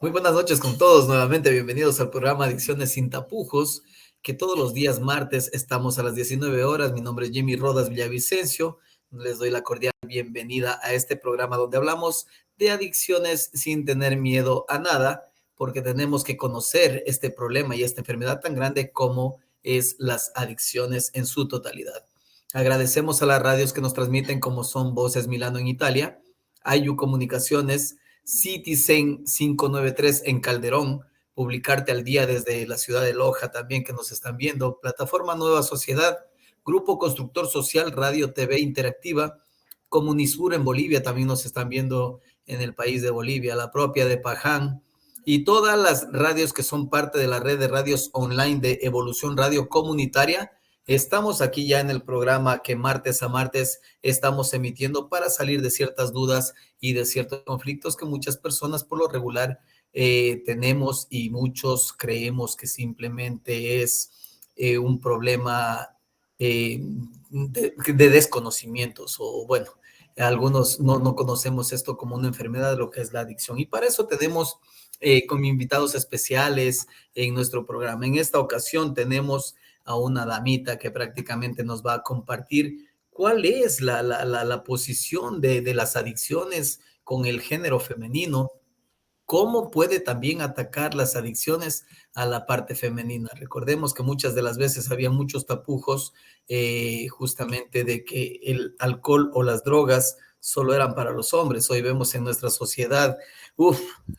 Muy buenas noches con todos, nuevamente bienvenidos al programa Adicciones sin tapujos, que todos los días martes estamos a las 19 horas. Mi nombre es Jimmy Rodas Villavicencio, les doy la cordial bienvenida a este programa donde hablamos de adicciones sin tener miedo a nada, porque tenemos que conocer este problema y esta enfermedad tan grande como es las adicciones en su totalidad. Agradecemos a las radios que nos transmiten como son Voces Milano en Italia, Ayu Comunicaciones, Citizen 593 en Calderón, Publicarte al Día desde la ciudad de Loja también que nos están viendo, Plataforma Nueva Sociedad, Grupo Constructor Social, Radio TV Interactiva, Comunisur en Bolivia también nos están viendo en el país de Bolivia, la propia de Paján y todas las radios que son parte de la red de radios online de Evolución Radio Comunitaria. Estamos aquí ya en el programa que martes a martes estamos emitiendo para salir de ciertas dudas y de ciertos conflictos que muchas personas por lo regular tenemos y muchos creemos que simplemente es un problema de desconocimientos o bueno, algunos no conocemos esto como una enfermedad, lo que es la adicción. Y para eso tenemos con invitados especiales en nuestro programa. En esta ocasión tenemos a una damita que prácticamente nos va a compartir cuál es la posición de las adicciones con el género femenino, cómo puede también atacar las adicciones a la parte femenina. Recordemos que muchas de las veces había muchos tapujos justamente de que el alcohol o las drogas solo eran para los hombres. Hoy vemos en nuestra sociedad,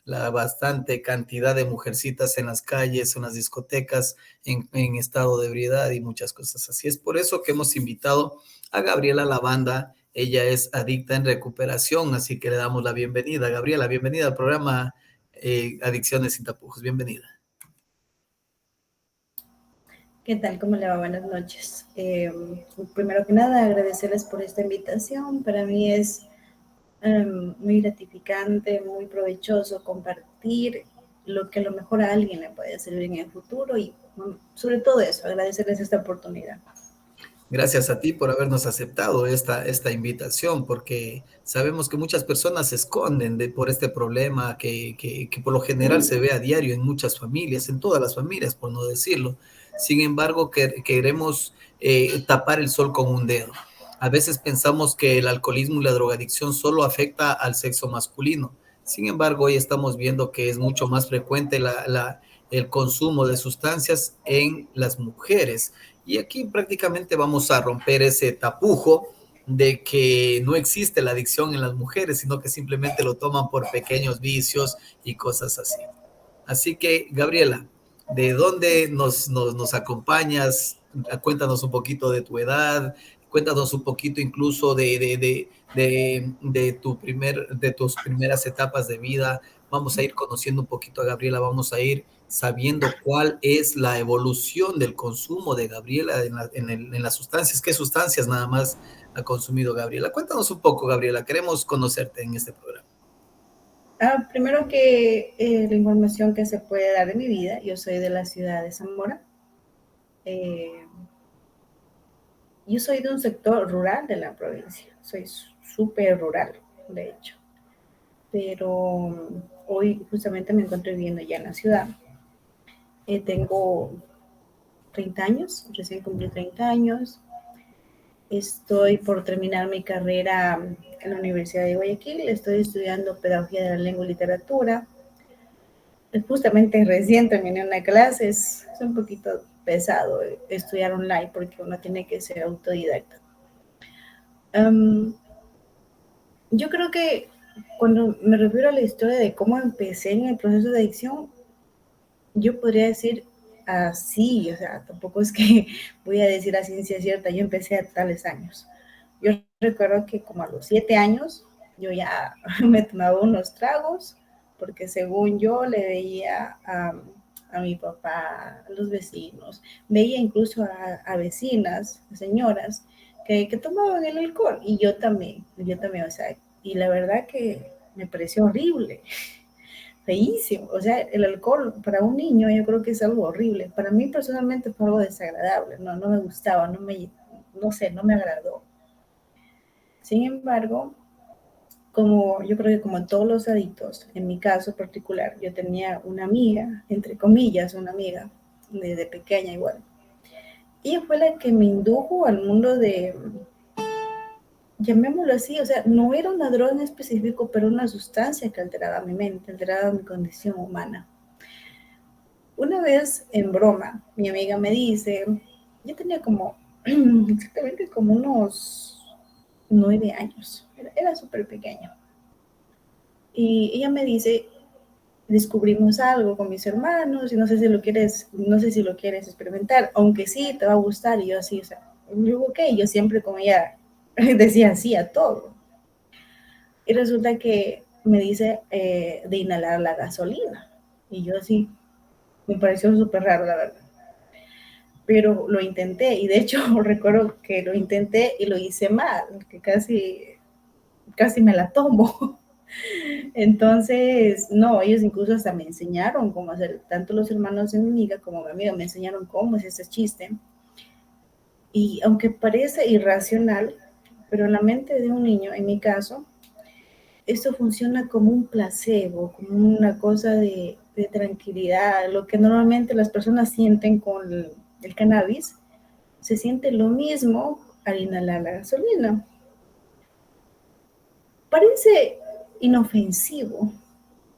la bastante cantidad de mujercitas en las calles, en las discotecas, en estado de ebriedad y muchas cosas así. Es por eso que hemos invitado a Gabriela Lavanda. Ella es adicta en recuperación, así que le damos la bienvenida. Gabriela, bienvenida al programa Adicciones sin tapujos. Bienvenida. ¿Qué tal? ¿Cómo le va? Buenas noches. Primero que nada, agradecerles por esta invitación. Para mí es muy gratificante, muy provechoso compartir lo que a lo mejor a alguien le puede servir en el futuro y sobre todo eso, agradecerles esta oportunidad. Gracias a ti por habernos aceptado esta invitación, porque sabemos que muchas personas se esconden por este problema que por lo general se ve a diario en muchas familias, en todas las familias, por no decirlo. Sin embargo, queremos tapar el sol con un dedo. A veces pensamos que el alcoholismo y la drogadicción solo afecta al sexo masculino. Sin embargo, hoy estamos viendo que es mucho más frecuente el consumo de sustancias en las mujeres. Y aquí prácticamente vamos a romper ese tapujo de que no existe la adicción en las mujeres, sino que simplemente lo toman por pequeños vicios y cosas así. Así que, Gabriela, ¿de dónde nos acompañas? Cuéntanos un poquito de tu edad, cuéntanos un poquito incluso de tus primeras etapas de vida. Vamos a ir conociendo un poquito a Gabriela, vamos a ir sabiendo cuál es la evolución del consumo de Gabriela en las sustancias. ¿Qué sustancias nada más ha consumido Gabriela? Cuéntanos un poco, Gabriela. Queremos conocerte en este programa. Primero que la información que se puede dar de mi vida, yo soy de la ciudad de Zamora. Eh, yo soy de un sector rural de la provincia, soy súper rural, de hecho, pero hoy justamente me encuentro viviendo ya en la ciudad. Tengo 30 años, recién cumplí 30 años. Estoy por terminar mi carrera en la Universidad de Guayaquil, estoy estudiando Pedagogía de la Lengua y Literatura. Justamente recién terminé una clase, es un poquito pesado estudiar online porque uno tiene que ser autodidacta. Yo creo que cuando me refiero a la historia de cómo empecé en el proceso de adicción, yo podría decir así, o sea, tampoco es que voy a decir a ciencia cierta, yo empecé a tales años. Yo recuerdo que como a los 7 años yo ya me tomaba unos tragos porque según yo le veía a mi papá, a los vecinos, veía incluso a vecinas, a señoras que tomaban el alcohol y yo también, o sea, y la verdad que me pareció horrible, feísimo. O sea, el alcohol para un niño yo creo que es algo horrible. Para mí personalmente fue algo desagradable, no me gustaba, no sé, no me agradó. Sin embargo, como yo creo que como todos los adictos, en mi caso particular, yo tenía una amiga, entre comillas, una amiga de pequeña igual. Ella fue la que me indujo al mundo de, llamémoslo así, o sea, no era una droga en específico, pero una sustancia que alteraba mi mente, alteraba mi condición humana. Una vez en broma, mi amiga me dice, yo tenía como, exactamente como unos 9 años, era súper pequeña. Y ella me dice, descubrimos algo con mis hermanos y no sé si lo quieres experimentar, aunque sí, te va a gustar. Y yo así, o sea, yo, ok, yo siempre con ella decía sí a todo. Y resulta que me dice de inhalar la gasolina. Y yo así, me pareció súper raro, la verdad. Pero lo intenté y de hecho recuerdo que lo intenté y lo hice mal, que casi me la tomo. Entonces, no, ellos incluso hasta me enseñaron cómo hacer, tanto los hermanos de mi amiga como mi amiga me enseñaron cómo es ese chiste. Y aunque parece irracional, pero en la mente de un niño, en mi caso, esto funciona como un placebo, como una cosa de tranquilidad, lo que normalmente las personas sienten con el cannabis, se siente lo mismo al inhalar la gasolina. Parece inofensivo,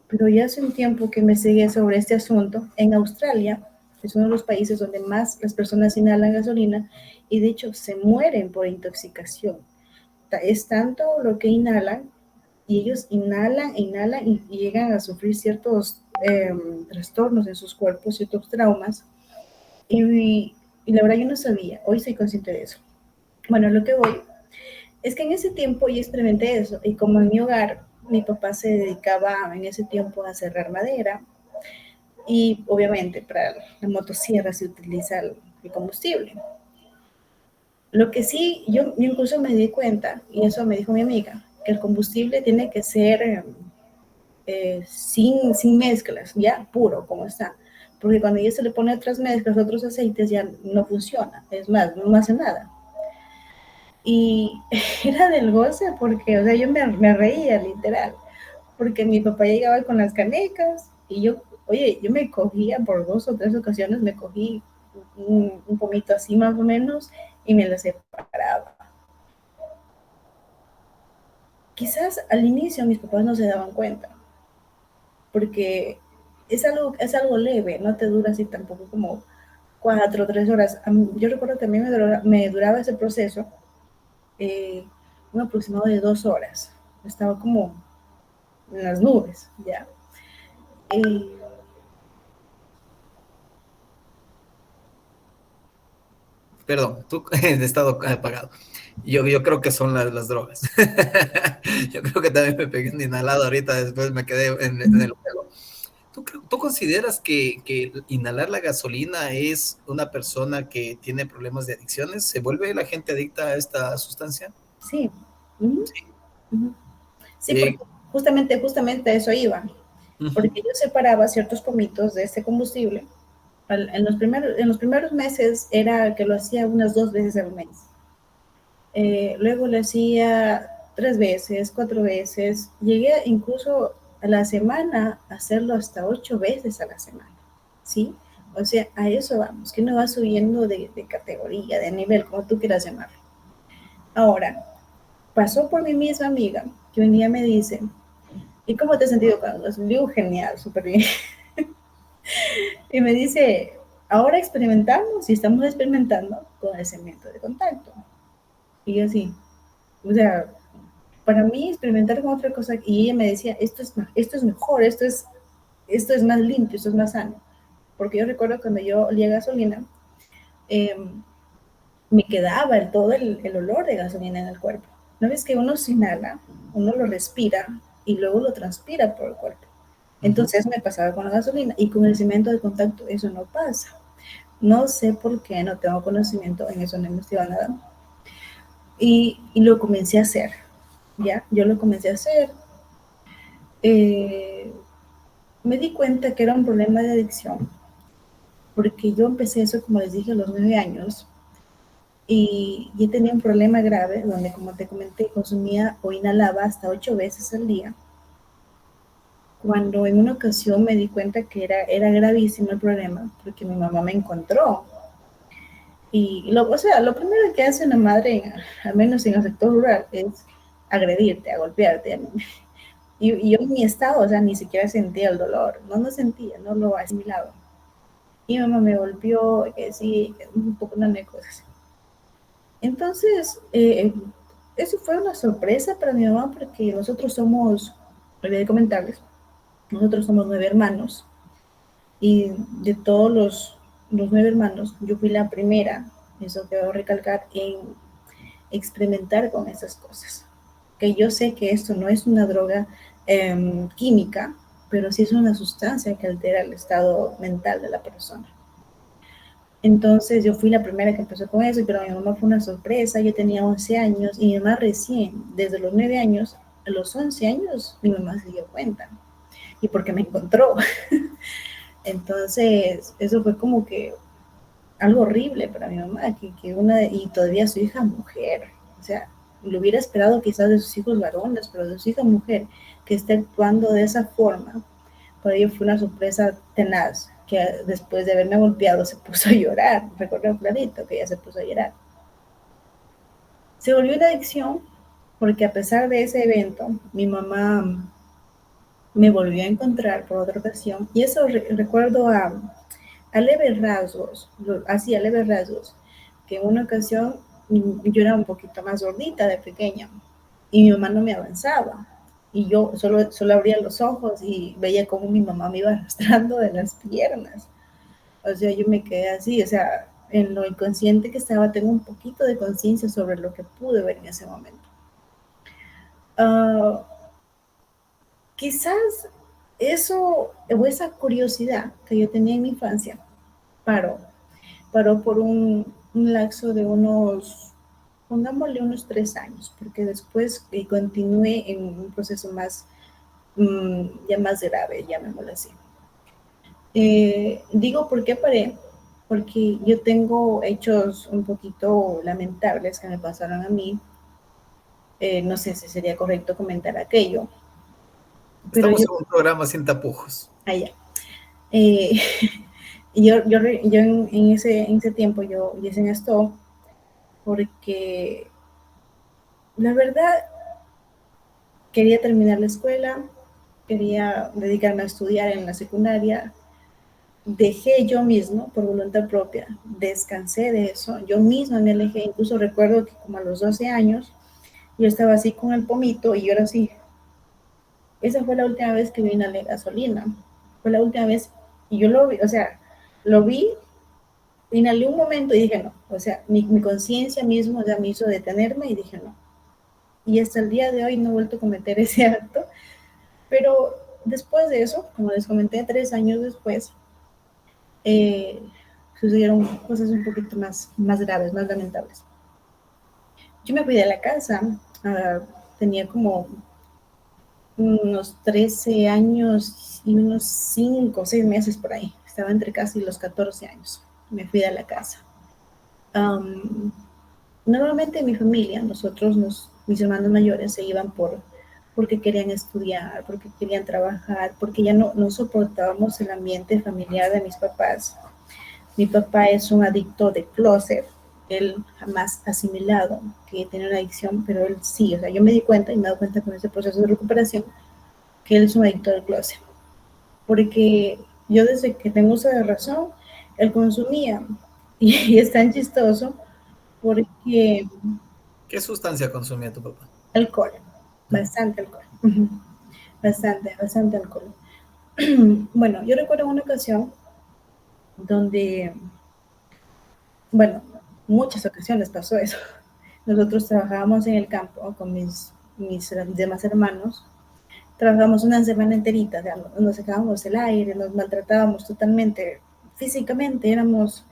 pero ya hace un tiempo que investigué sobre este asunto. En Australia es uno de los países donde más las personas inhalan gasolina y de hecho se mueren por intoxicación. Es tanto lo que inhalan y ellos inhalan e inhalan y llegan a sufrir ciertos trastornos en sus cuerpos, ciertos traumas. Y la verdad yo no sabía, hoy soy consciente de eso. Bueno, lo que voy es que en ese tiempo yo experimenté eso y como en mi hogar mi papá se dedicaba en ese tiempo a cerrar madera y obviamente para la motosierra se utiliza el combustible. Lo que sí, yo incluso me di cuenta, y eso me dijo mi amiga, que el combustible tiene que ser sin mezclas, ya puro como está. Porque cuando ya se le pone otras mezclas, otros aceites, ya no funciona. Es más, no hace nada. Y era del goce porque, o sea, yo me reía literal, porque mi papá llegaba con las canecas y yo, oye, yo me cogía por 2 o 3 ocasiones, me cogí un pomito así más o menos y me lo separaba. Quizás al inicio mis papás no se daban cuenta, porque es algo leve, no te dura así tampoco como 4 o 3 horas. Yo recuerdo que a mí me duraba ese proceso eh, un aproximado de 2 horas. Estaba como en las nubes, ¿ya? Eh, Perdón, tú en estado apagado. Yo creo que son las drogas. Yo creo que también me pegué un inhalado ahorita, después me quedé en el juego. ¿Tú consideras que inhalar la gasolina es una persona que tiene problemas de adicciones? ¿Se vuelve la gente adicta a esta sustancia? sí, uh-huh, Sí. uh-huh. Sí, porque Eh, justamente a eso iba, uh-huh. porque yo separaba ciertos pomitos de este combustible. En los primeros meses era que lo hacía unas 2 veces al mes. Luego lo hacía 3 veces, 4 veces. Llegué incluso a la semana a hacerlo hasta 8 veces a la semana, ¿sí? O sea, a eso vamos, que uno va subiendo de categoría, de nivel, como tú quieras llamarlo. Ahora, pasó por mi misma amiga, que un día me dice, ¿y cómo te has sentido con eso? Digo, genial, súper bien. Y me dice, ahora experimentamos y estamos experimentando con el cemento de contacto. Y yo así, o sea, para mí experimentar con otra cosa, y ella me decía, esto es mejor, esto es más limpio, esto es más sano. Porque yo recuerdo cuando yo olía gasolina, eh, me quedaba el olor de gasolina en el cuerpo. ¿No ves que uno se inhala, uno lo respira y luego lo transpira por el cuerpo? Uh-huh. Entonces me pasaba con la gasolina y con el cemento de contacto eso no pasa. No sé por qué, no tengo conocimiento, en eso no he investigado nada. Y lo comencé a hacer, ¿ya? Yo lo comencé a hacer. Eh, Me di cuenta que era un problema de adicción, porque yo empecé eso, como les dije, a los 9 años, y yo tenía un problema grave donde, como te comenté, consumía o inhalaba hasta 8 veces al día. Cuando en una ocasión me di cuenta que era gravísimo el problema, porque mi mamá me encontró. O sea, lo primero que hace una madre, al menos en el sector rural, es agredirte, a golpearte. Y yo en mi estado, o sea, ni siquiera sentía el dolor, no sentía, no lo asimilaba. Y mi mamá me golpeó, que sí, un poco de cosas. Entonces, eso fue una sorpresa para mi mamá porque nosotros somos, olvidé comentarles, nosotros somos 9 hermanos y de todos los 9 hermanos, yo fui la primera, eso quiero recalcar, en experimentar con esas cosas. Que yo sé que esto no es una droga química, pero sí es una sustancia que altera el estado mental de la persona. Entonces yo fui la primera que empezó con eso, pero mi mamá fue una sorpresa. Yo tenía 11 años y mi mamá recién, desde los 9 años, a los 11 años, mi mamá se dio cuenta. Y porque me encontró. Entonces, eso fue como que algo horrible para mi mamá, y todavía su hija mujer. O sea, lo hubiera esperado quizás de sus hijos varones, pero de su hija mujer, que esté actuando de esa forma, para ella fue una sorpresa tenaz, que después de haberme golpeado se puso a llorar. Recuerdo clarito que ella se puso a llorar. Se volvió una adicción porque a pesar de ese evento, mi mamá me volvió a encontrar por otra ocasión y eso recuerdo a leves rasgos, así a leves rasgos, que en una ocasión yo era un poquito más gordita de pequeña y mi mamá no me avanzaba y yo solo abría los ojos y veía cómo mi mamá me iba arrastrando de las piernas. O sea, yo me quedé así, o sea, en lo inconsciente que estaba, tengo un poquito de conciencia sobre lo que pude ver en ese momento. Uh, Quizás eso o esa curiosidad que yo tenía en mi infancia paró, paró por un lapso de unos, pongámosle unos 3 años, porque después continué en un proceso más, ya más grave, llamémoslo así. Digo, ¿por qué paré? Porque yo tengo hechos un poquito lamentables que me pasaron a mí. No sé si sería correcto comentar aquello, pero Estamos yo, en un programa sin tapujos. allá. Eh, yo en ese tiempo yo hice en esto porque la verdad quería terminar la escuela, quería dedicarme a estudiar en la secundaria, dejé yo mismo, por voluntad propia, descansé de eso, yo misma me alejé, incluso recuerdo que como a los 12 años, yo estaba así con el pomito y yo era así. Esa fue la última vez que vi una gasolina, fue la última vez, y yo lo vi, o sea, lo vi, inhalé un momento y dije no, o sea, mi conciencia mismo ya me hizo detenerme y dije no. Y hasta el día de hoy no he vuelto a cometer ese acto, pero después de eso, como les comenté, 3 años después, eh, sucedieron cosas un poquito más graves, más lamentables. Yo me fui de la casa, tenía como unos 13 años y unos 5 o 6 meses por ahí. Estaba entre casi los 14 años. Me fui de la casa. Um, Normalmente mi familia, mis hermanos mayores se iban porque querían estudiar, porque querían trabajar, porque ya no soportábamos el ambiente familiar de mis papás. Mi papá es un adicto de closet, él jamás ha asimilado que tiene una adicción, pero él sí, o sea, yo me di cuenta y me he dado cuenta con ese proceso de recuperación que él es un adicto del closet, porque yo desde que tengo uso de razón, él consumía, y es tan chistoso porque ¿Qué sustancia consumía tu papá? alcohol, bastante alcohol, bastante alcohol. Bueno, yo recuerdo una ocasión donde, bueno, muchas ocasiones pasó eso. Nosotros trabajábamos en el campo con mis demás hermanos. Trabajamos una semana enterita, o sea, nos sacábamos el aire, nos maltratábamos totalmente físicamente, éramos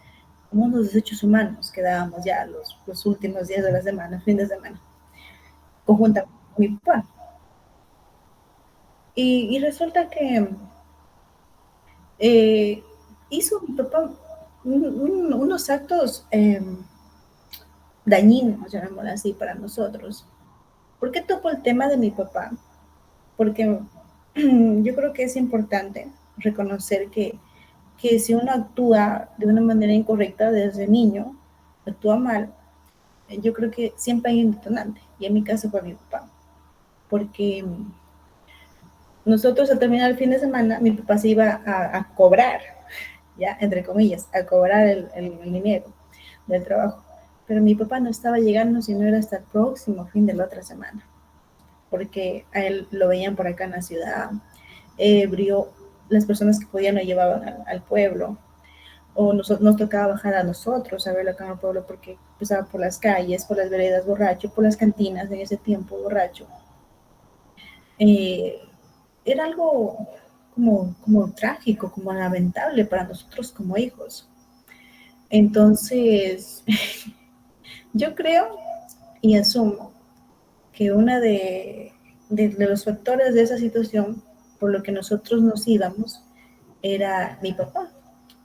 como unos desechos humanos que dábamos ya los últimos días de la semana, fin de semana, conjuntamente con mi papá. Y resulta que eh, hizo mi papá unos actos dañinos, llamémoslo así, para nosotros. ¿Por qué topo el tema de mi papá? Porque yo creo que es importante reconocer que si uno actúa de una manera incorrecta desde niño, actúa mal, yo creo que siempre hay un detonante. Y en mi caso fue mi papá. Porque nosotros al terminar el fin de semana, mi papá se iba a cobrar, ya, entre comillas, a cobrar el dinero del trabajo. Pero mi papá no estaba llegando, sino era hasta el próximo fin de la otra semana. Porque a él lo veían por acá en la ciudad, ebrio, las personas que podían lo llevaban al pueblo, o nos tocaba bajar a nosotros a verlo acá en el pueblo porque pasaba por las calles, por las veredas borracho, por las cantinas en ese tiempo borracho. Eh, Era algo como trágico, como lamentable para nosotros como hijos. Entonces, yo creo y asumo que uno de los factores de esa situación por lo que nosotros nos íbamos era mi papá,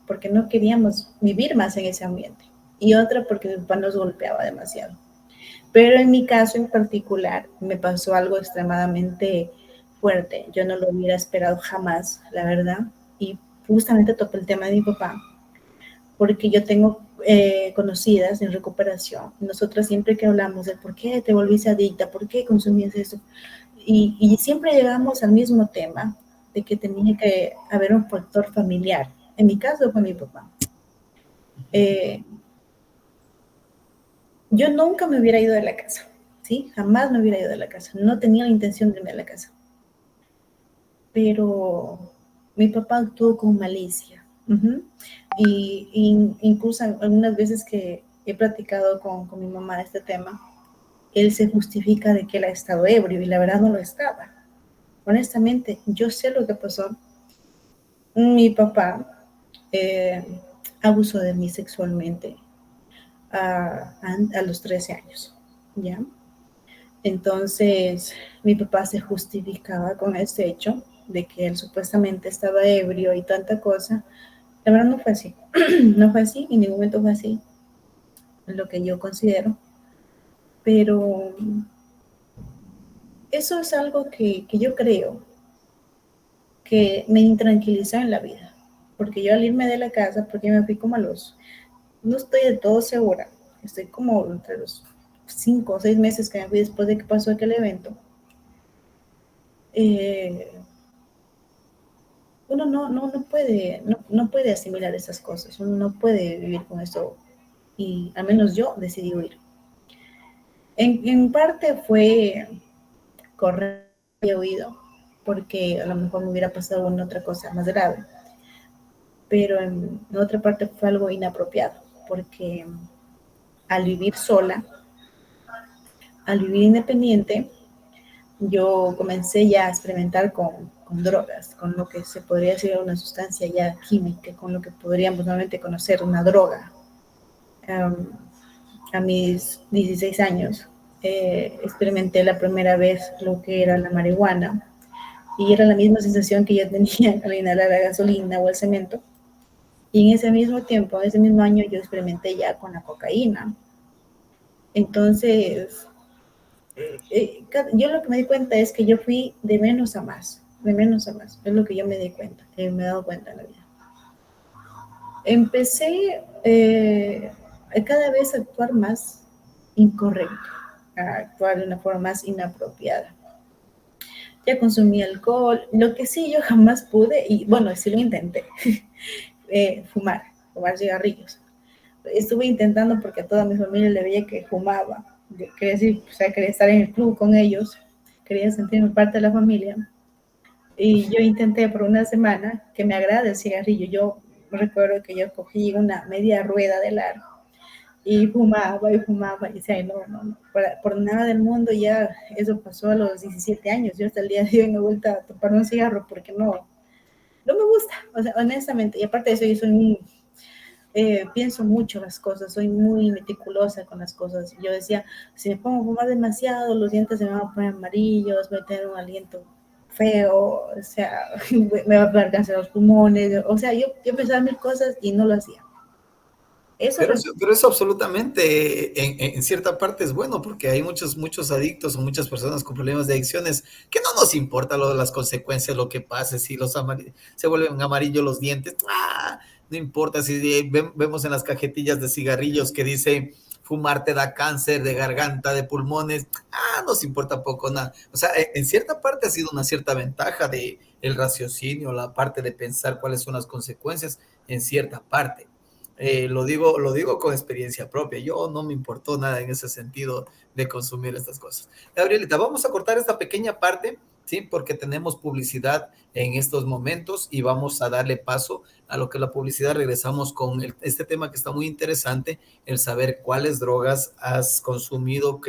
porque no queríamos vivir más en ese ambiente. Y otra porque mi papá nos golpeaba demasiado. Pero en mi caso en particular me pasó algo extremadamente fuerte. Yo no lo hubiera esperado jamás, la verdad. Y justamente topé el tema de mi papá, porque yo tengo conocidas en recuperación. Nosotras siempre que hablamos de por qué te volviste adicta, por qué consumías eso, y siempre llegamos al mismo tema de que tenía que haber un factor familiar. En mi caso fue mi papá. Eh, yo nunca me hubiera ido de la casa, ¿sí? Jamás me hubiera ido de la casa. No tenía la intención de irme de la casa. Pero mi papá actuó con malicia. Y incluso algunas veces que he platicado con mi mamá este tema, él se justifica de que él ha estado ebrio y la verdad no lo estaba. Honestamente, yo sé lo que pasó. Mi papá eh, abusó de mí sexualmente a los 13 años, ¿ya? Entonces, mi papá se justificaba con este hecho de que él supuestamente estaba ebrio y tanta cosa. La verdad no fue así, no fue así, en ningún momento fue así, lo que yo considero. Pero eso es algo que yo creo que me intranquilizó en la vida, porque yo al irme de la casa, porque me fui como no estoy de todo segura, estoy como entre los 5 o 6 meses que me fui después de que pasó aquel evento, eh, uno no puede asimilar esas cosas, uno no puede vivir con eso y al menos yo decidí huir. En parte fue correcto que había huido, porque a lo mejor me hubiera pasado una otra cosa más grave, pero en otra parte fue algo inapropiado, porque al vivir sola, al vivir independiente, yo comencé ya a experimentar con drogas, con lo que se podría decir una sustancia ya química, con lo que podríamos normalmente conocer una droga. Um, a mis 16 años experimenté la primera vez lo que era la marihuana y era la misma sensación que yo tenía al inhalar la gasolina o el cemento. Y en ese mismo tiempo, ese mismo año, yo experimenté ya con la cocaína. Entonces, yo lo que me di cuenta es que yo fui de menos a más, de menos a más. Es lo que yo me di cuenta, me he dado cuenta en la vida. Empecé cada vez a actuar más incorrecto, a actuar de una forma más inapropiada. Ya consumí alcohol, lo que sí yo jamás pude, y bueno, sí lo intenté, fumar cigarrillos. Estuve intentando porque a toda mi familia le veía que fumaba. Yo quería decir, o sea, quería estar en el club con ellos, quería sentirme parte de la familia. Y yo intenté por una semana que me agrade el cigarrillo. Yo recuerdo que yo cogí una media rueda de largo y fumaba y fumaba y decía, no, por nada del mundo ya eso pasó a los 17 años. Yo hasta el día de hoy me he vuelto a topar un cigarro porque no me gusta, o sea, honestamente. Y aparte de eso, yo soy muy, pienso mucho las cosas, soy muy meticulosa con las cosas. Yo decía, si me pongo a fumar demasiado, los dientes se me van a poner amarillos, voy a tener un aliento feo, o sea, me va a dar cáncer los pulmones, o sea, yo pensaba mil cosas y no lo hacía. Pero eso absolutamente en cierta parte es bueno porque hay muchos adictos o muchas personas con problemas de adicciones que no nos importa las consecuencias, lo que pase, si se vuelven amarillos los dientes, no importa si vemos en las cajetillas de cigarrillos que dice fumar te da cáncer de garganta, de pulmones, nos importa poco nada. O sea, en cierta parte ha sido una cierta ventaja de el raciocinio, la parte de pensar cuáles son las consecuencias en cierta parte. Lo digo con experiencia propia. Yo no me importó nada en ese sentido de consumir estas cosas. Gabrielita, vamos a cortar esta pequeña parte, ¿sí? Porque tenemos publicidad en estos momentos y vamos a darle paso a lo que es la publicidad. Regresamos con este tema que está muy interesante, el saber cuáles drogas has consumido,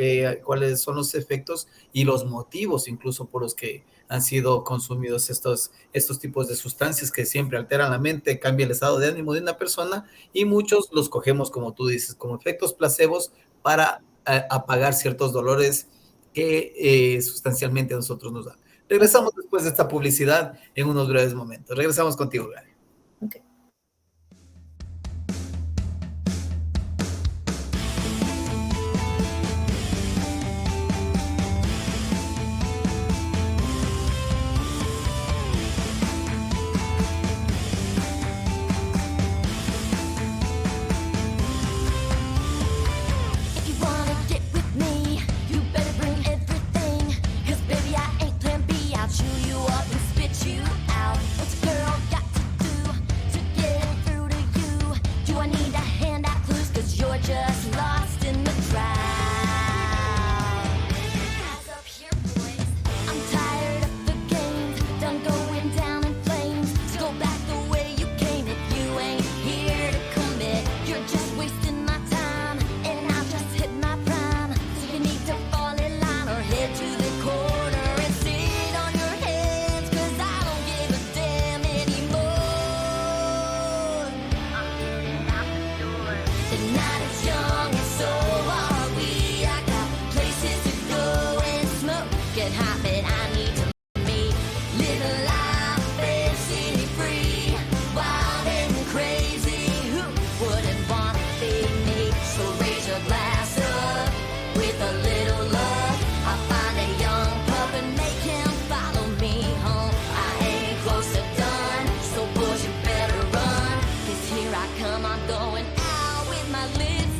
cuáles son los efectos y los motivos incluso por los que han sido consumidos estos tipos de sustancias que siempre alteran la mente, cambia el estado de ánimo de una persona y muchos los cogemos, como tú dices, como efectos placebos para apagar ciertos dolores que sustancialmente a nosotros nos dan. Regresamos después de esta publicidad en unos breves momentos. Regresamos contigo, Gary. Okay. Come on, going out with my lips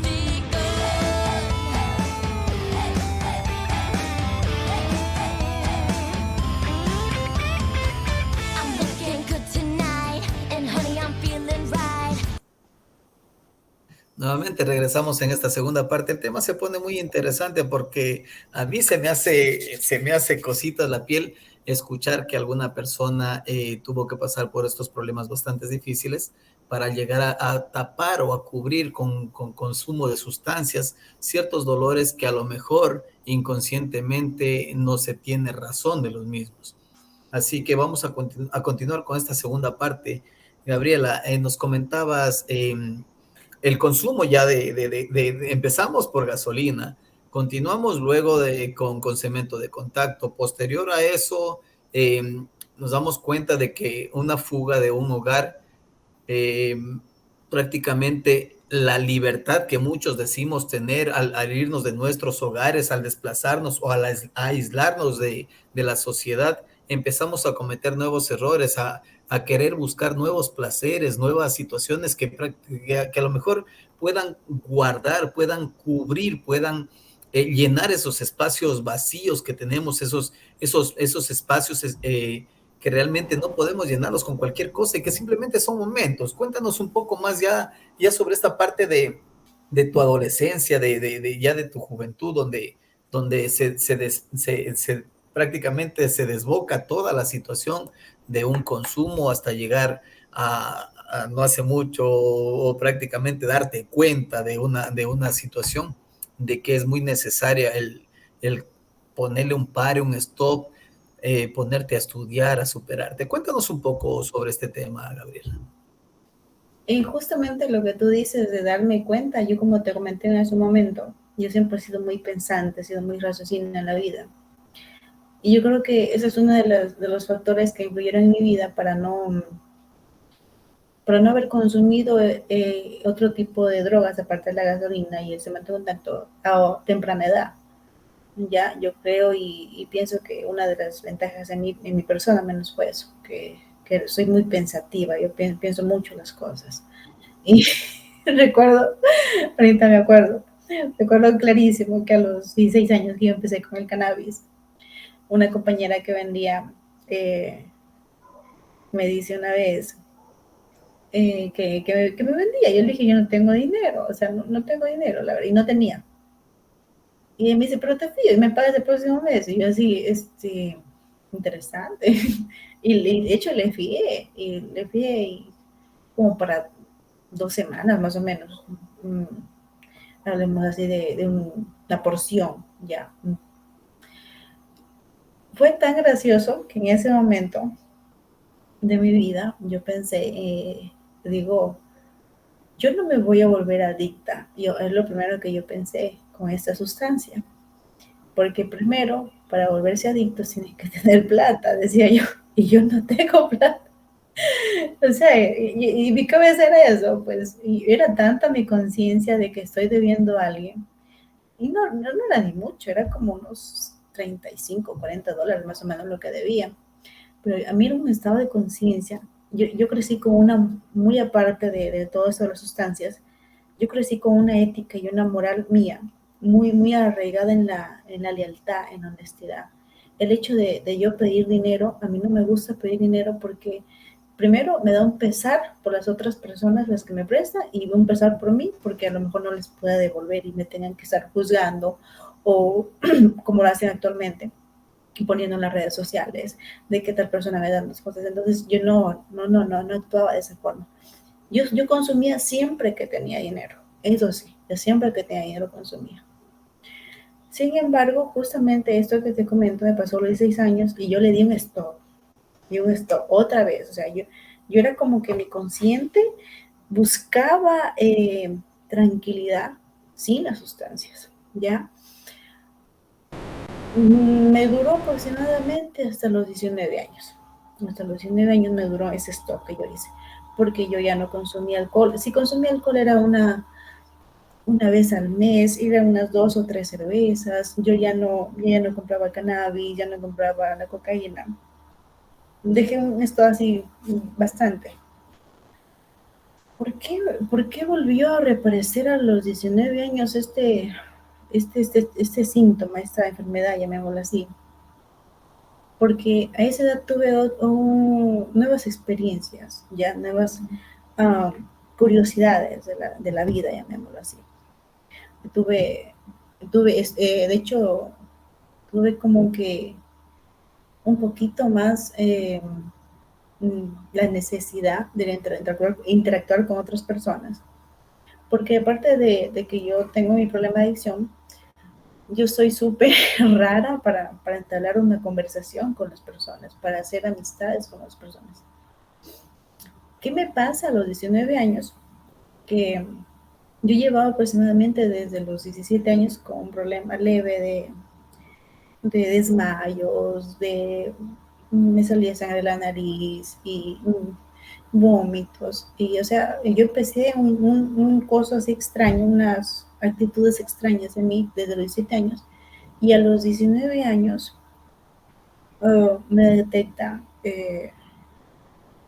Nuevamente regresamos en esta segunda parte. El tema se pone muy interesante porque a mí se me hace cositas la piel escuchar que alguna persona tuvo que pasar por estos problemas bastante difíciles para llegar a tapar o a cubrir con consumo de sustancias ciertos dolores que a lo mejor inconscientemente no se tiene razón de los mismos. Así que vamos a continuar con esta segunda parte. Gabriela, nos comentabas el consumo ya empezamos por gasolina, continuamos luego con cemento de contacto. Posterior a eso, eh, nos damos cuenta de que una fuga de un hogar, eh, prácticamente la libertad que muchos decimos tener al irnos de nuestros hogares, al desplazarnos o al aislarnos de la sociedad, empezamos a cometer nuevos errores, a querer buscar nuevos placeres, nuevas situaciones que a lo mejor puedan guardar, puedan cubrir, puedan llenar esos espacios vacíos que tenemos, esos espacios que realmente no podemos llenarlos con cualquier cosa y que simplemente son momentos. Cuéntanos un poco más ya sobre esta parte de tu adolescencia, ya de tu juventud, donde prácticamente se desboca toda la situación de un consumo hasta llegar a no hace mucho o prácticamente darte cuenta de una situación de que es muy necesaria el ponerle un pare, un stop, ponerte a estudiar, a superarte. Cuéntanos un poco sobre este tema, Gabriela. Y justamente lo que tú dices de darme cuenta, yo como te comenté en ese momento, yo siempre he sido muy pensante, he sido muy raciocinada en la vida. Y yo creo que ese es uno de los factores que influyeron en mi vida para no haber consumido otro tipo de drogas aparte de la gasolina y el cemento de contacto a temprana edad. Ya, yo creo y pienso que una de las ventajas en mi persona menos fue eso, que soy muy pensativa, yo pienso mucho las cosas. Y recuerdo, ahorita recuerdo clarísimo que a los 16 años que yo empecé con el cannabis, una compañera que vendía me dice una vez que me vendía. Yo le dije, yo no tengo dinero, o sea, no tengo dinero, la verdad, y no tenía. Y me dice, pero te fío y me pagas el próximo mes. Y yo así, interesante. Y de hecho le fié y como para 2 semanas más o menos. Mm, Hablemos así de una porción, ya. Fue tan gracioso que en ese momento de mi vida yo pensé, digo, yo no me voy a volver adicta. Es lo primero que yo pensé con esta sustancia. Porque primero, para volverse adictos tienes que tener plata, decía yo. Y yo no tengo plata. O sea, y mi cabeza era eso, pues, y era tanta mi conciencia de que estoy debiendo a alguien. Y no era ni mucho, era como unos 35, $40 más o menos lo que debía. Pero a mí era un estado de conciencia. Yo crecí con una, muy aparte de todo eso de las sustancias, yo crecí con una ética y una moral mía, muy arraigada en la lealtad, en la honestidad. El hecho de yo pedir dinero, a mí no me gusta pedir dinero porque primero me da un pesar por las otras personas, las que me prestan, y un pesar por mí porque a lo mejor no les pueda devolver y me tengan que estar juzgando o como lo hacen actualmente poniendo en las redes sociales de que tal persona me da las cosas. Entonces yo no actuaba de esa forma. Yo consumía siempre que tenía dinero, eso sí, yo siempre que tenía dinero consumía. Sin embargo, justamente esto que te comento me pasó a los 16 años y yo le di un stop otra vez. O sea, yo era como que mi consciente buscaba tranquilidad sin las sustancias, ¿ya? Me duró aproximadamente hasta los 19 años. Hasta los 19 años me duró ese stop que yo hice, porque yo ya no consumía alcohol. Si consumía alcohol era una vez al mes, eran unas 2 o 3 cervezas. Yo ya no compraba cannabis, ya no compraba la cocaína. Dejé esto así bastante. ¿Por qué volvió a reaparecer a los 19 años este síntoma, esta enfermedad, llamémoslo así? Porque a esa edad tuve nuevas experiencias, ya nuevas uh, curiosidades de la vida, llamémoslo así. Tuve, de hecho, tuve como que un poquito más la necesidad de interactuar con otras personas. Porque aparte de que yo tengo mi problema de adicción, yo soy súper rara para entablar una conversación con las personas, para hacer amistades con las personas. ¿Qué me pasa a los 19 años? Que yo llevaba aproximadamente desde los 17 años con un problema leve de desmayos, me salía sangre de la nariz y vómitos. Y o sea, yo empecé un coso así extraño, unas actitudes extrañas en mí desde los 17 años. Y a los 19 años me detecta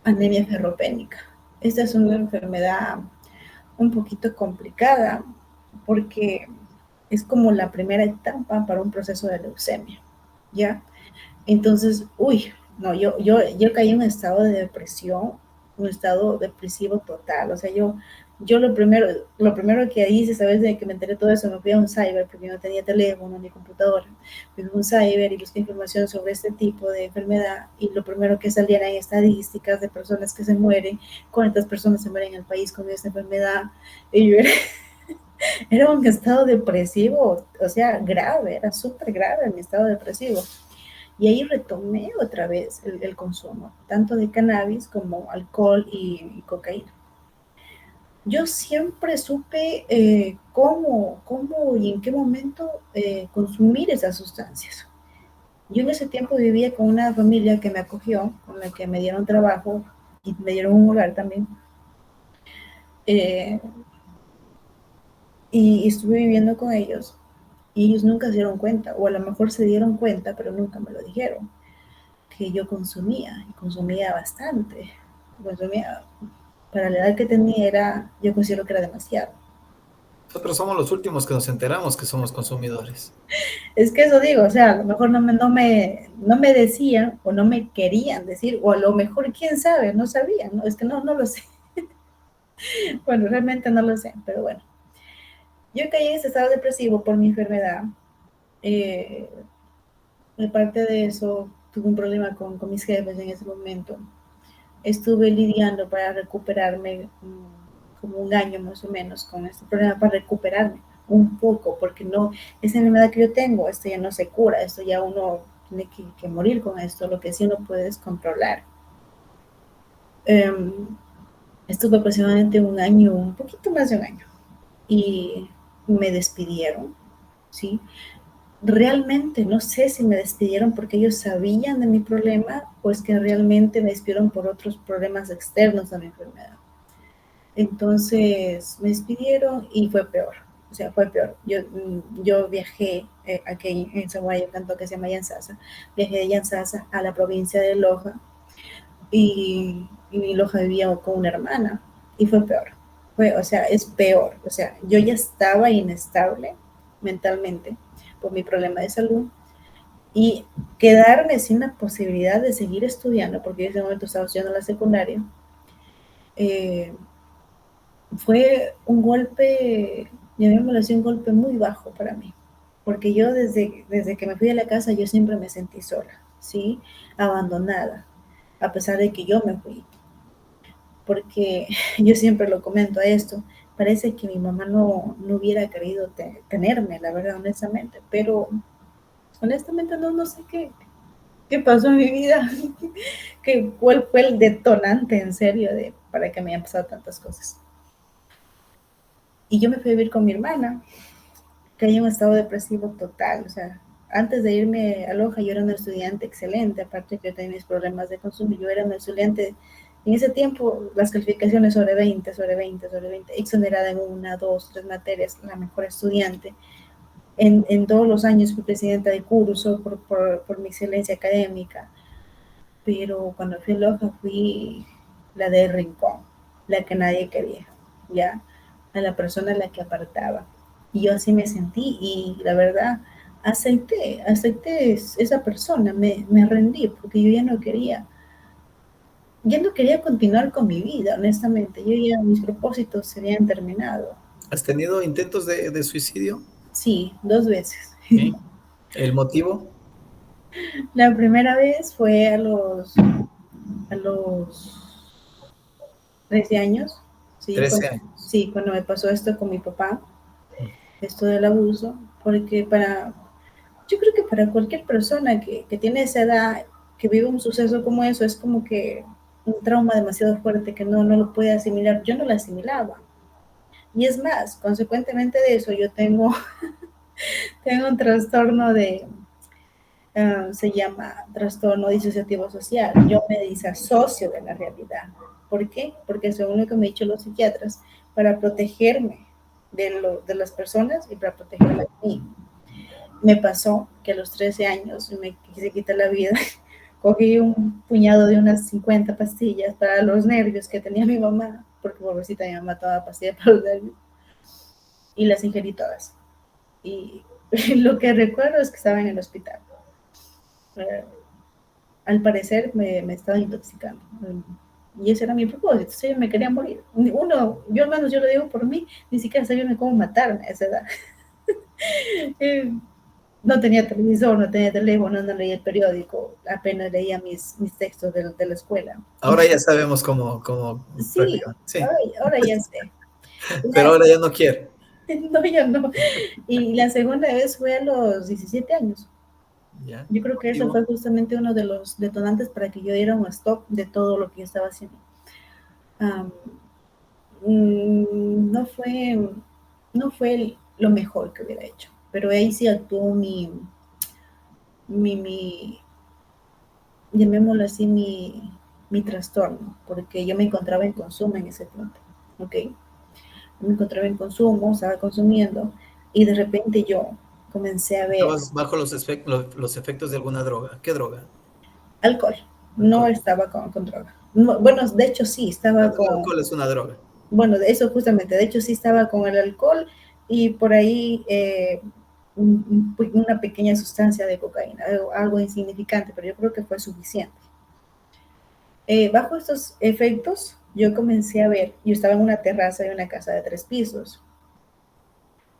anemia ferropénica. Esta es una enfermedad un poquito complicada porque es como la primera etapa para un proceso de leucemia, ¿ya? Entonces, no, yo caí en un estado de depresión, un estado depresivo total. O sea, yo lo primero que hice, sabes, de que me enteré de todo eso, me fui a un cyber porque no tenía teléfono ni computadora. Me fui a un cyber y busqué información sobre este tipo de enfermedad y lo primero que salían eran estadísticas de personas que se mueren, cuántas personas se mueren en el país con esta enfermedad. Y yo era un estado depresivo, o sea, grave, era súper grave mi estado depresivo. Y ahí retomé otra vez el consumo, tanto de cannabis como alcohol y cocaína. Yo siempre supe cómo y en qué momento consumir esas sustancias. Yo en ese tiempo vivía con una familia que me acogió, con la que me dieron trabajo y me dieron un hogar también. Eh, y estuve viviendo con ellos y ellos nunca se dieron cuenta, o a lo mejor se dieron cuenta, pero nunca me lo dijeron, que yo consumía, y consumía bastante. Consumía, para la edad que tenía, yo considero que era demasiado. Nosotros somos los últimos que nos enteramos que somos consumidores. Es que eso digo, o sea, a lo mejor no me decían o no me querían decir, o a lo mejor, quién sabe, no sabían, ¿no? Es que no lo sé. Bueno, realmente no lo sé, pero bueno. Yo caí en ese estado depresivo por mi enfermedad. Eh, Aparte de eso, tuve un problema con mis jefes en ese momento. Estuve lidiando para recuperarme como un año más o menos con este problema, para recuperarme un poco, porque no, esa enfermedad que yo tengo, esto ya no se cura, esto ya uno tiene que morir con esto, lo que sí no puedes controlar. Estuve aproximadamente un año, un poquito más de un año, y me despidieron, ¿sí? Realmente no sé si me despidieron porque ellos sabían de mi problema o es que realmente me despidieron por otros problemas externos a mi enfermedad. Entonces me despidieron y fue peor, o sea, fue peor. Yo viajé aquí en Saguayo, tanto que se llama Yansasa, viajé de Yansasa a la provincia de Loja y mi Loja vivía con una hermana y fue peor. O sea, es peor. O sea, yo ya estaba inestable mentalmente por mi problema de salud y quedarme sin la posibilidad de seguir estudiando, porque en ese momento estaba estudiando la secundaria, eh, fue un golpe, llamémoslo así, un golpe muy bajo para mí, porque yo desde que me fui de la casa yo siempre me sentí sola, ¿sí? Abandonada, a pesar de que yo me fui, porque yo siempre lo comento a esto, parece que mi mamá no hubiera querido tenerme, la verdad, honestamente, pero honestamente no sé qué pasó en mi vida, cuál fue el detonante en serio para que me hayan pasado tantas cosas. Y yo me fui a vivir con mi hermana, caí en un estado depresivo total, o sea, antes de irme a Loja yo era una estudiante excelente, aparte que yo tenía mis problemas de consumo, yo era una estudiante, en ese tiempo las calificaciones sobre 20, sobre 20, sobre 20, exonerada en una, dos, tres materias, la mejor estudiante. En todos los años fui presidenta de curso por mi excelencia académica, pero cuando fui a Loja fui la de rincón, la que nadie quería, ¿ya? A la persona a la que apartaba. Y yo así me sentí y la verdad acepté esa persona, me rendí porque yo ya no quería ya no quería continuar con mi vida, honestamente. Yo ya, mis propósitos se habían terminado. ¿Has tenido intentos de suicidio? Sí, 2 veces. ¿Sí? ¿El motivo? La primera vez fue a los 13 años, sí, 13 años. sí, cuando me pasó esto con mi papá, esto del abuso, porque yo creo que para cualquier persona que tiene esa edad, que vive un suceso como eso, es como que un trauma demasiado fuerte que no lo puede asimilar. Yo no lo asimilaba. Y es más, consecuentemente de eso, yo tengo un trastorno se llama trastorno disociativo social. Yo me disasocio de la realidad. ¿Por qué? Porque según lo que me han dicho los psiquiatras, para protegerme de las personas y para protegerme de mí. Me pasó que a los 13 años me quise quitar la vida. Cogí un puñado de unas 50 pastillas para los nervios que tenía mi mamá, porque pobrecita mi mamá tomaba pastillas para los nervios, y las ingerí todas. Y lo que recuerdo es que estaba en el hospital. Eh, Al parecer me estaba intoxicando. Y ese era mi propósito. Sí, me quería morir. Yo al menos yo lo digo por mí, ni siquiera sabía cómo matarme a esa edad. No tenía televisor, no tenía teléfono, no leía el periódico, apenas leía mis textos de la escuela. Ahora ya sabemos cómo Sí, prácticamente. Sí, ahora ya sé. pero ahora ya no quiero. No, ya no. Y la segunda vez fue a los 17 años. ¿Ya? Yo creo que eso ¿Motivo? fue justamente uno de los detonantes para que yo diera un stop de todo lo que yo estaba haciendo. Um, no fue, no fue lo mejor que hubiera hecho, pero ahí sí actuó mi llamémoslo así, mi trastorno, porque yo me encontraba en consumo en ese punto, ¿ok? Me encontraba en consumo, estaba consumiendo, y de repente yo comencé a ver ¿Estabas bajo los efectos de alguna droga? ¿Qué droga? alcohol, no Alcohol. estaba con droga. No, bueno, de hecho sí, estaba El con, alcohol es una droga. bueno, de eso justamente, de hecho sí estaba con el alcohol y por ahí una pequeña sustancia de cocaína, algo insignificante, pero yo creo que fue suficiente. Bajo estos efectos, yo comencé a ver, yo estaba en una terraza de una casa de 3 pisos,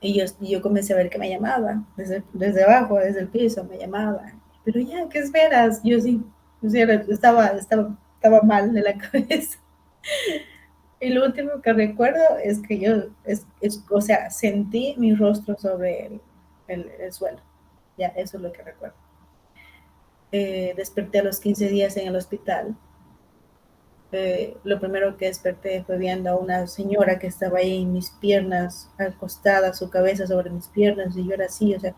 y yo comencé a ver que me llamaba, desde abajo, desde el piso, me llamaba, pero ya, ¿qué esperas? Yo sí, o sea, estaba mal de la cabeza. Y lo último que recuerdo es que o sea, sentí mi rostro sobre el suelo. Ya, eso es lo que recuerdo. Desperté a los 15 días en el hospital. Lo primero que desperté fue viendo a una señora que estaba ahí en mis piernas, acostada, su cabeza sobre mis piernas, y yo era así, o sea,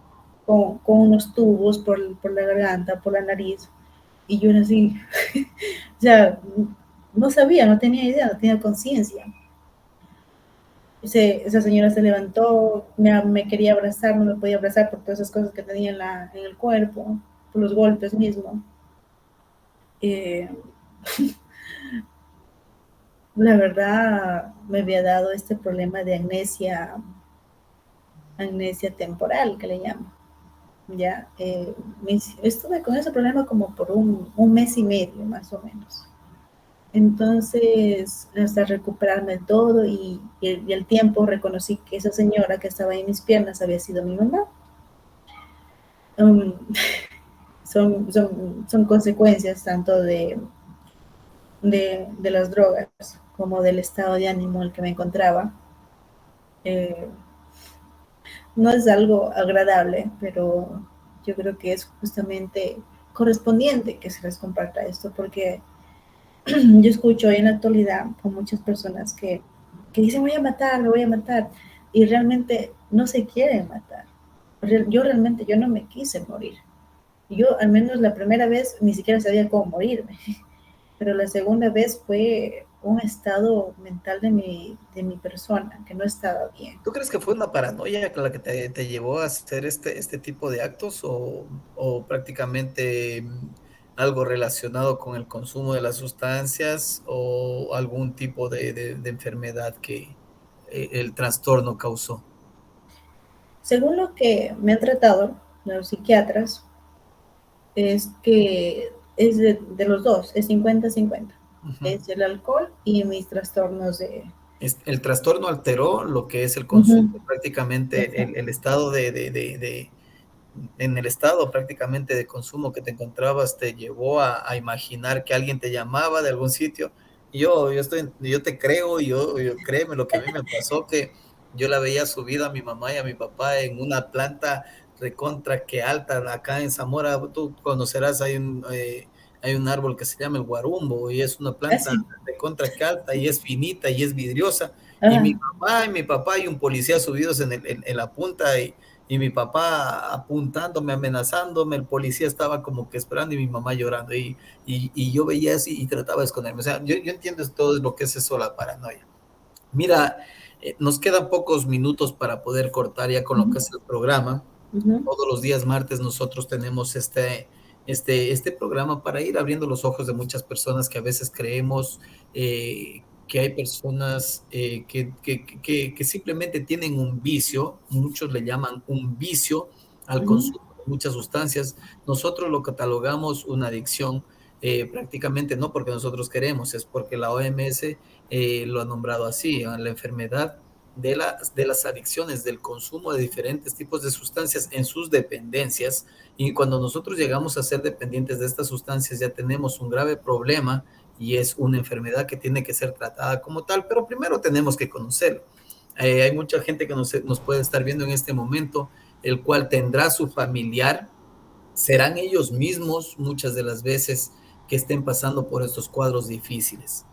con unos tubos por la garganta, por la nariz, y yo era así, o sea, no sabía, no tenía idea, no tenía conciencia. Esa señora se levantó, me quería abrazar, no me podía abrazar por todas esas cosas que tenía en el cuerpo, por los golpes mismos. Eh, la verdad me había dado este problema de amnesia temporal, que le llamo. Ya, estuve con ese problema como por un mes y medio, más o menos. Entonces, hasta recuperarme todo y el tiempo reconocí que esa señora que estaba en mis piernas había sido mi mamá. Um, son consecuencias tanto de las drogas como del estado de ánimo en el que me encontraba. Eh, no es algo agradable, pero yo creo que es justamente correspondiente que se les comparta esto, porque yo escucho en la actualidad con muchas personas que dicen voy a matar, me voy a matar, y realmente no se quieren matar. Yo no me quise morir. Yo al menos la primera vez ni siquiera sabía cómo morirme, pero la segunda vez fue un estado mental de mi persona que no estaba bien. ¿Tú crees que fue una paranoia la que te llevó a hacer este tipo de actos o prácticamente algo relacionado con el consumo de las sustancias o algún tipo de enfermedad que el trastorno causó? Según lo que me han tratado los psiquiatras, es que es de los dos, es 50-50. es el alcohol y mis trastornos de... El trastorno alteró lo que es el consumo, Ujú, prácticamente exacto. el estado en el estado prácticamente de consumo que te encontrabas te llevó a imaginar que alguien te llamaba de algún sitio. Y yo te creo, yo créeme lo que a mí me pasó, que yo la veía subida a mi mamá y a mi papá en una planta recontra que alta acá en Zamora. Tú conocerás, hay un árbol que se llama el guarumbo y es una planta Así. recontra que alta y es finita y es vidriosa. Y mi Ajá, mamá y mi papá y un policía subidos en la punta y mi papá apuntándome, amenazándome, el policía estaba como que esperando y mi mamá llorando y yo veía así y trataba de esconderme. O sea, yo entiendo todo lo que es eso, la paranoia. Mira, nos quedan pocos minutos para poder cortar ya con lo que ujú, es el programa. ujú, Todos los días martes nosotros tenemos este programa para ir abriendo los ojos de muchas personas que a veces creemos que hay personas que simplemente tienen un vicio, muchos le llaman un vicio al ujú. consumo de muchas sustancias. Nosotros lo catalogamos una adicción, prácticamente no porque nosotros queremos, es porque la OMS lo ha nombrado así, a la enfermedad de las adicciones, del consumo de diferentes tipos de sustancias en sus dependencias. Y cuando nosotros llegamos a ser dependientes de estas sustancias, ya tenemos un grave problema y es una enfermedad que tiene que ser tratada como tal, pero primero tenemos que conocerlo. Hay mucha gente que nos puede estar viendo en este momento, el cual tendrá su familiar, serán ellos mismos muchas de las veces que estén pasando por estos cuadros difíciles.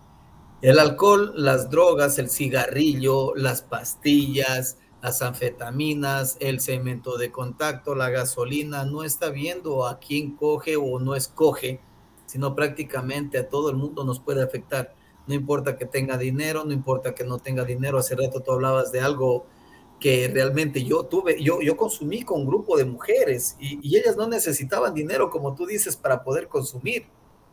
El alcohol, las drogas, el cigarrillo, las pastillas, las anfetaminas, el cemento de contacto, la gasolina, no está viendo a quién coge o no escoge, sino prácticamente a todo el mundo nos puede afectar. No importa que tenga dinero, no importa que no tenga dinero. Hace rato tú hablabas de algo que realmente yo consumí con un grupo de mujeres y ellas no necesitaban dinero, como tú dices, para poder consumir.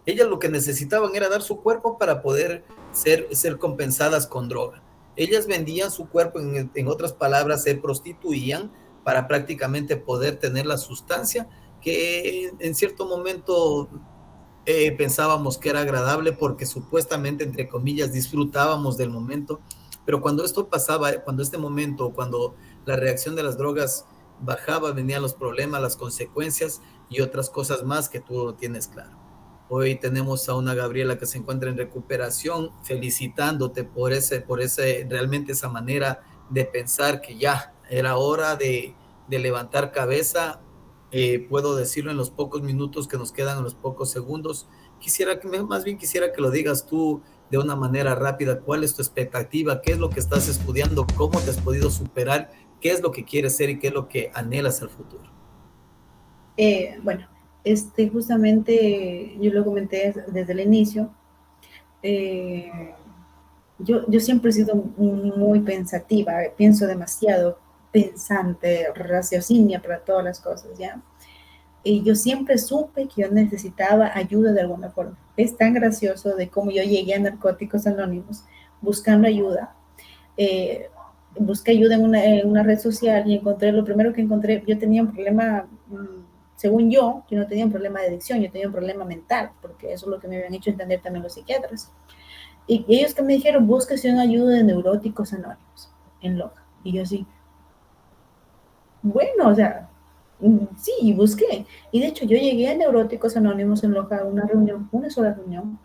Ellas lo que necesitaban era dar su cuerpo para poder ser compensadas con droga. Ellas vendían su cuerpo, en otras palabras, se prostituían para prácticamente poder tener la sustancia que en cierto momento pensábamos que era agradable porque supuestamente, entre comillas, disfrutábamos del momento, pero cuando esto pasaba, cuando este momento, cuando la reacción de las drogas bajaba, venían los problemas, las consecuencias y otras cosas más que tú lo tienes claro. Hoy tenemos a una Gabriela que se encuentra en recuperación, felicitándote realmente esa manera de pensar que ya era hora de levantar cabeza. Puedo decirlo en los pocos minutos que nos quedan, en los pocos segundos. Más bien quisiera que lo digas tú de una manera rápida. ¿Cuál es tu expectativa? ¿Qué es lo que estás estudiando? ¿Cómo te has podido superar? ¿Qué es lo que quieres ser y qué es lo que anhelas al futuro? Bueno, justamente yo lo comenté desde el inicio. eh, yo siempre he sido muy pensativa, pienso demasiado, pensante, raciocinia para todas las cosas, ¿ya? Y yo siempre supe que yo necesitaba ayuda de alguna forma. Es tan gracioso de cómo yo llegué a Narcóticos Anónimos buscando ayuda. Eh, Busqué ayuda en una red social y encontré, lo primero que encontré, yo tenía un problema, según yo no tenía un problema de adicción, yo tenía un problema mental, porque eso es lo que me habían hecho entender también los psiquiatras. Y ellos que me dijeron, búsquese una ayuda de neuróticos anónimos en Loja. Y yo así, bueno, o sea, sí, busqué. Y de hecho yo llegué a Neuróticos Anónimos en Loja a una reunión, una sola reunión.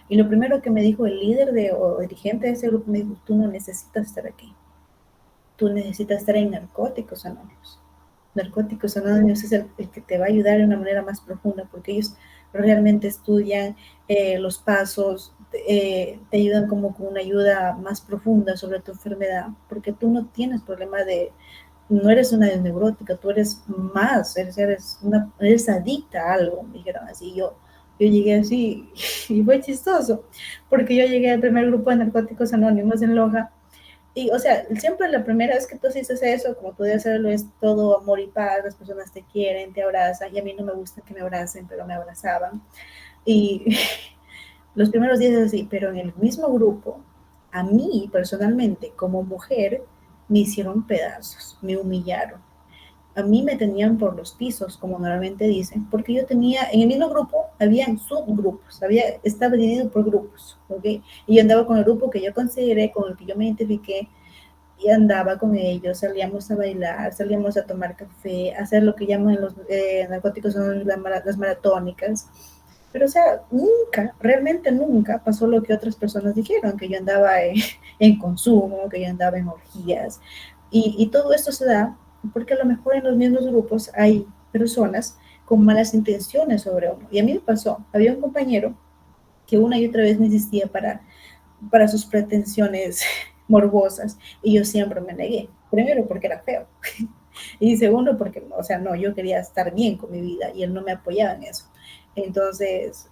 Y lo primero que me dijo el líder o dirigente de ese grupo, me dijo, tú no necesitas estar aquí. Tú necesitas estar en Narcóticos Anónimos. Narcóticos Anónimos es el que te va a ayudar de una manera más profunda porque ellos realmente estudian los pasos, te ayudan como con una ayuda más profunda sobre tu enfermedad, porque tú no tienes problema no eres una neurótica, tú eres más, eres adicta a algo, me dijeron así. Yo llegué así y fue chistoso, porque yo llegué al primer grupo de narcóticos anónimos en Loja y, o sea, siempre la primera vez que tú haces eso, como tú debes hacerlo, es todo amor y paz, las personas te quieren, te abrazan, y a mí no me gusta que me abracen, pero me abrazaban. Y los primeros días es así, pero en el mismo grupo, a mí personalmente, como mujer, me hicieron pedazos, me humillaron. a mí me tenían por los pisos, como normalmente dicen, porque yo tenía, en el mismo grupo, habían subgrupos, estaba dividido por grupos, ¿ok? Y yo andaba con el grupo que yo consideré, con el que yo me identifiqué, y andaba con ellos, salíamos a bailar, salíamos a tomar café, a hacer lo que llaman los narcóticos, son las maratónicas. Pero, o sea, nunca, realmente nunca pasó lo que otras personas dijeron, que yo andaba en consumo, que yo andaba en orgías. Y todo esto se da porque a lo mejor en los mismos grupos hay personas con malas intenciones sobre uno. Y a mí me pasó, había un compañero que una y otra vez me insistía para sus pretensiones morbosas y yo siempre me negué. Primero porque era feo y segundo porque, o sea, no, yo quería estar bien con mi vida y él no me apoyaba en eso. Entonces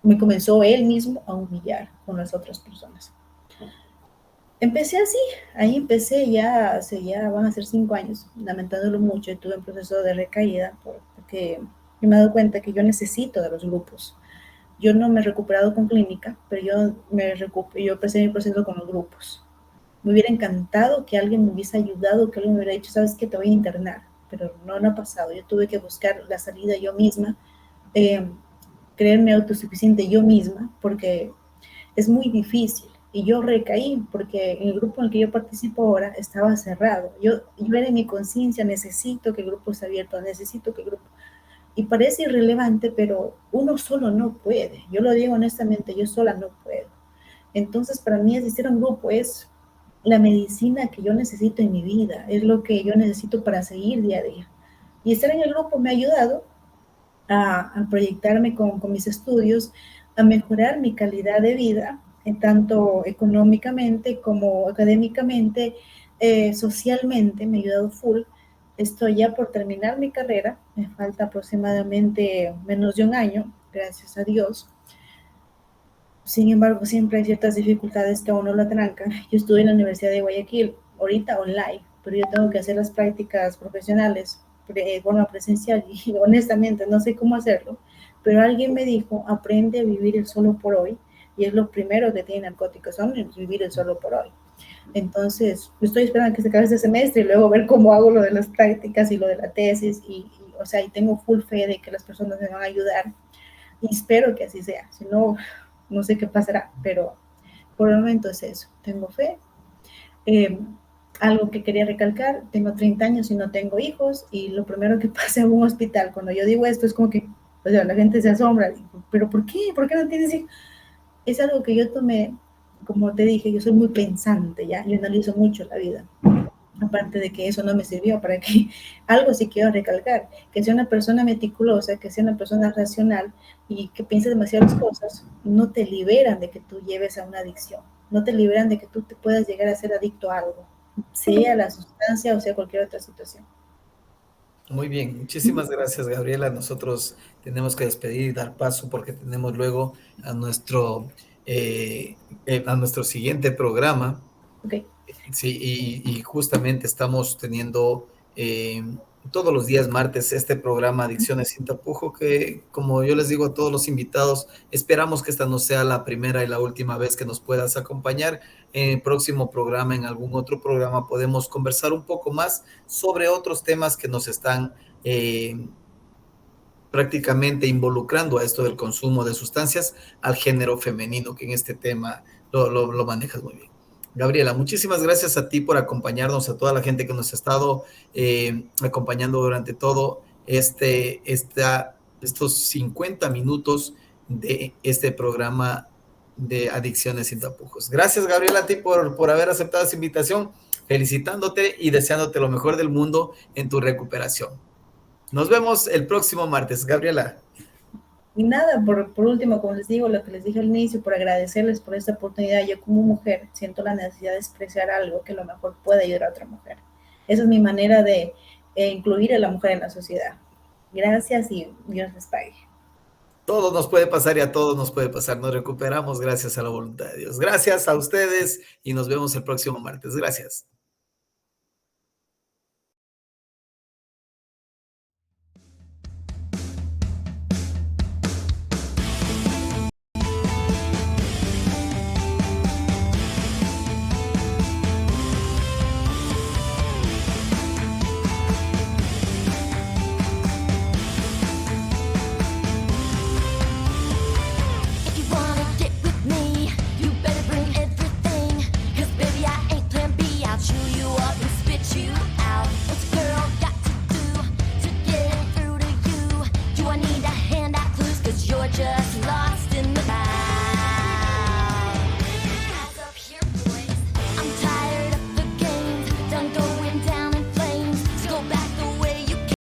me comenzó él mismo a humillar con las otras personas. Empecé así, ahí empecé ya van a ser 5 años, lamentándolo mucho, y tuve un proceso de recaída porque yo me he dado cuenta que yo necesito de los grupos. Yo no me he recuperado con clínica, pero yo empecé mi proceso con los grupos. Me hubiera encantado que alguien me hubiese ayudado, que alguien me hubiera dicho, sabes que te voy a internar, pero no ha pasado. Yo tuve que buscar la salida yo misma, eh, creerme autosuficiente yo misma, porque es muy difícil. Y yo recaí porque en el grupo en el que yo participo ahora estaba cerrado. Yo era en mi conciencia, necesito que el grupo esté abierto, necesito que el grupo... Y parece irrelevante, pero uno solo no puede. Yo lo digo honestamente, yo sola no puedo. Entonces, para mí asistir a un grupo es la medicina que yo necesito en mi vida, es lo que yo necesito para seguir día a día. Y estar en el grupo me ha ayudado a proyectarme con mis estudios, a mejorar mi calidad de vida, tanto económicamente como académicamente, socialmente, me ha ayudado full. Estoy ya por terminar mi carrera, me falta aproximadamente menos de un año, gracias a Dios. Sin embargo, siempre hay ciertas dificultades que a uno lo trancan. Yo estuve en la Universidad de Guayaquil, ahorita online, pero yo tengo que hacer las prácticas profesionales de forma presencial y honestamente no sé cómo hacerlo, pero alguien me dijo, aprende a vivir el solo por hoy y es lo primero que tiene narcóticos, son vivir el solo por hoy. Entonces, estoy esperando a que se acabe este semestre y luego ver cómo hago lo de las prácticas y lo de la tesis o sea, y tengo full fe de que las personas me van a ayudar y espero que así sea, si no, no sé qué pasará, pero por el momento es eso, tengo fe. Eh, Algo que quería recalcar, tengo 30 años y no tengo hijos, y lo primero que pasa en un hospital, cuando yo digo esto, es como que, o sea, la gente se asombra, pero ¿por qué? ¿Por qué no tienes hijos? Es algo que yo tomé, como te dije, yo soy muy pensante, ¿ya? Yo analizo mucho la vida. Aparte de que eso no me sirvió para que algo sí quiero recalcar, que sea una persona meticulosa, que sea una persona racional y que piense demasiadas cosas, no te liberan de que tú lleves a una adicción, no te liberan de que tú te puedas llegar a ser adicto a algo, sea la sustancia o sea cualquier otra situación. Muy bien, muchísimas gracias, Gabriela. Nosotros tenemos que despedir y dar paso porque tenemos luego a a nuestro siguiente programa. Ok, Sí, y justamente estamos teniendo todos los días martes este programa Adicciones sin tapujo, que como yo les digo a todos los invitados, esperamos que esta no sea la primera y la última vez que nos puedas acompañar. En el próximo programa, en algún otro programa, podemos conversar un poco más sobre otros temas que nos están prácticamente involucrando a esto del consumo de sustancias al género femenino, que en este tema lo manejas muy bien. Gabriela, muchísimas gracias a ti por acompañarnos, a toda la gente que nos ha estado acompañando durante todo estos 50 minutos de este programa de Adicciones sin tapujos. Gracias, Gabriela, a ti por haber aceptado esa invitación, felicitándote y deseándote lo mejor del mundo en tu recuperación. Nos vemos el próximo martes, Gabriela. y nada, por último, como les digo, lo que les dije al inicio, por agradecerles por esta oportunidad, yo como mujer siento la necesidad de expresar algo que a lo mejor pueda ayudar a otra mujer. Esa es mi manera de incluir a la mujer en la sociedad. Gracias y Dios les pague. Todo nos puede pasar y a todos nos puede pasar. Nos recuperamos gracias a la voluntad de Dios. Gracias a ustedes y nos vemos el próximo martes. Gracias.